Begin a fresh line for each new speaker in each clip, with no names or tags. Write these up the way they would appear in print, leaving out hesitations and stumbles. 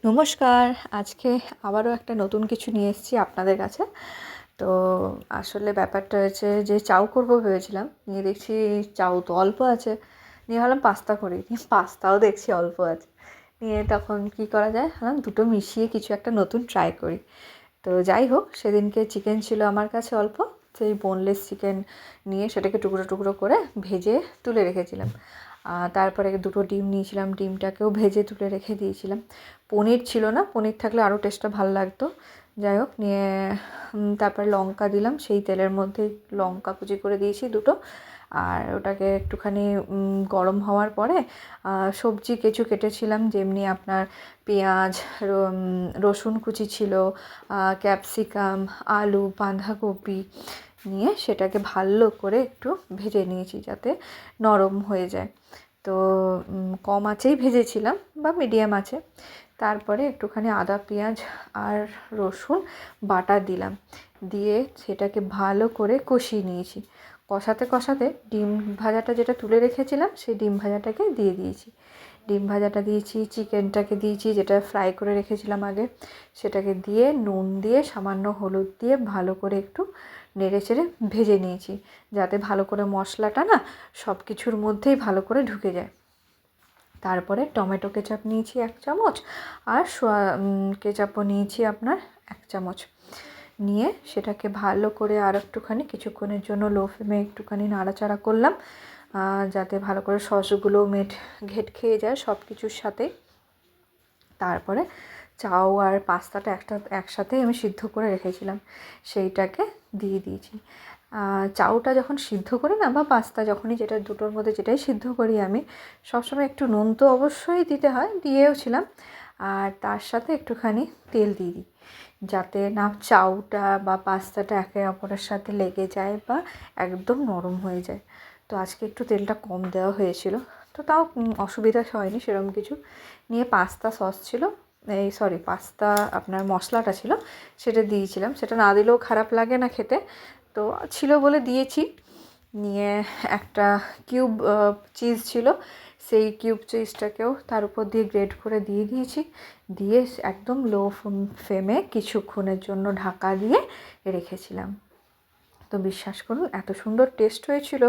নমস্কার। আজকে আবারও একটা নতুন কিছু নিয়ে এসেছি আপনাদের কাছে। তো আসলে ব্যাপারটা হয়েছে যে চাউ করব ভেবেছিলাম, নিয়ে দেখছি চাউ তো অল্প আছে, নিয়ে ভাবলাম পাস্তা করি, পাস্তাও দেখছি অল্প আছে। নিয়ে তখন কি করা যায়, ভাবলাম দুটো মিশিয়ে কিছু একটা নতুন ট্রাই করি। তো যাই হোক, সেদিনকে চিকেন ছিল আমার কাছে অল্প, সেই বোনলেস চিকেন নিয়ে সেটাকে টুকরো টুকরো করে ভেজে তুলে রেখেছিলাম। তারপরে দুটো ডিম নিয়েছিলাম, ডিমটাকেও ভেজে তুলে রেখে দিয়েছিলাম। পনির ছিল না, পনির থাকলে আরও টেস্টটা ভালো লাগতো। যাই হোক, নিয়ে তারপরে লঙ্কা দিলাম, সেই তেলের মধ্যেই লঙ্কা কুচি করে দিয়েছি দুটো। আর ওটাকে একটুখানি গরম হওয়ার পরে সবজি কিছু কেটেছিলাম, যেমনি আপনার পেঁয়াজ, রসুন কুচি ছিল, ক্যাপসিকাম, আলু, বাঁধাকপি নিয়ে সেটাকে ভালো করে একটু ভেজে নিয়েছি যাতে নরম হয়ে যায়। তো কম আঁচেই ভেজেছিলাম বা মিডিয়াম আছে। তারপরে একটুখানি আদা, পেঁয়াজ আর রসুন বাটা দিলাম, দিয়ে সেটাকে ভালো করে কষিয়ে নিয়েছি। কষাতে কষাতে ডিম ভাজাটা যেটা তুলে রেখেছিলাম সেই ডিম ভাজাটাকে দিয়ে দিয়েছি। ডিম ভাজাটা দিয়েছি, চিকেনটাকে দিয়েছি যেটা ফ্রাই করে রেখেছিলাম আগে, সেটাকে দিয়ে নুন দিয়ে সামান্য হলুদ দিয়ে ভালো করে একটু নেড়ে চেড়ে ভেজে নিয়েছি, যাতে ভালো করে মশলাটা না সব কিছুর মধ্যেই ভালো করে ঢুকে যায়। তারপরে টমেটো কেচাপ নিয়েছি 1 চামচ, আর কেচাপও নিয়েছি আপনার 1 চামচ। নিয়ে সেটাকে ভালো করে আর একটুখানি কিছুক্ষণের জন্য লো ফ্লেমে একটুখানি নাড়াচাড়া করলাম, যাতে ভালো করে সসগুলো ঘেট খেয়ে যায় সব কিছুর সাথে। তারপরে চাউ আর পাস্তাটা একসাথে আমি সিদ্ধ করে রেখেছিলাম, সেইটাকে দিয়ে দিয়েছি। চাউটা যখন সিদ্ধ করি না, বা পাস্তা যখনই, যেটা দুটোর মধ্যে যেটাই সিদ্ধ করি আমি, সবসময় একটু নুন তো অবশ্যই দিতে হয়, দিয়েওছিলাম। আর তার সাথে একটুখানি তেল দিয়ে দিই, যাতে না চাউটা বা পাস্তাটা একে অপরের সাথে লেগে যায় বা একদম নরম হয়ে যায়। তো আজকে একটু তেলটা কম দেওয়া হয়েছিল, তো তাও অসুবিধা হয়নি সেরকম কিছু। নিয়ে পাস্তা সস ছিল, পাস্তা আপনার মশলাটা ছিল, সেটা দিয়েছিলাম। সেটা না দিলেও খারাপ লাগে না খেতে, তো ছিল বলে দিয়েছি। নিয়ে একটা কিউব চিজ ছিল, সেই কিউব চিজটাকেও তার উপর দিয়ে গ্রেট করে দিয়ে দিয়েছি। দিয়ে একদম লো ফ্লেমে কিছুক্ষণের জন্য ঢাকা দিয়ে রেখেছিলাম। তো বিশ্বাস করুন, এত সুন্দর টেস্ট হয়েছিল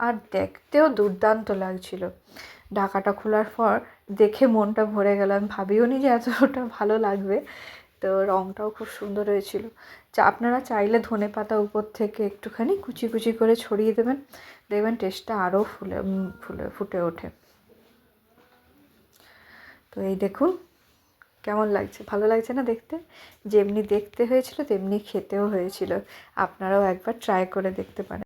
আর দেখতেও দুর্দান্ত লাগছিল। ঢাকাটা খোলার পর দেখে মনটা ভরে গেল, আমি ভাবিও নি যে এতটা ভালো লাগবে। তো রঙটাও খুব সুন্দর হয়েছিল। আপনারা চাইলে ধনেপাতা উপর থেকে একটুখানি কুচি কুচি করে ছড়িয়ে দেবেন, দেখবেন টেস্টটা আরও ফুটে ওঠে। তো এই দেখুন কেমন লাগছে, ভালো লাগছে না দেখতে? যেমনি দেখতে হয়েছিল তেমনি খেতেও হয়েছিল। আপনারাও একবার ট্রাই করে দেখতে পারেন।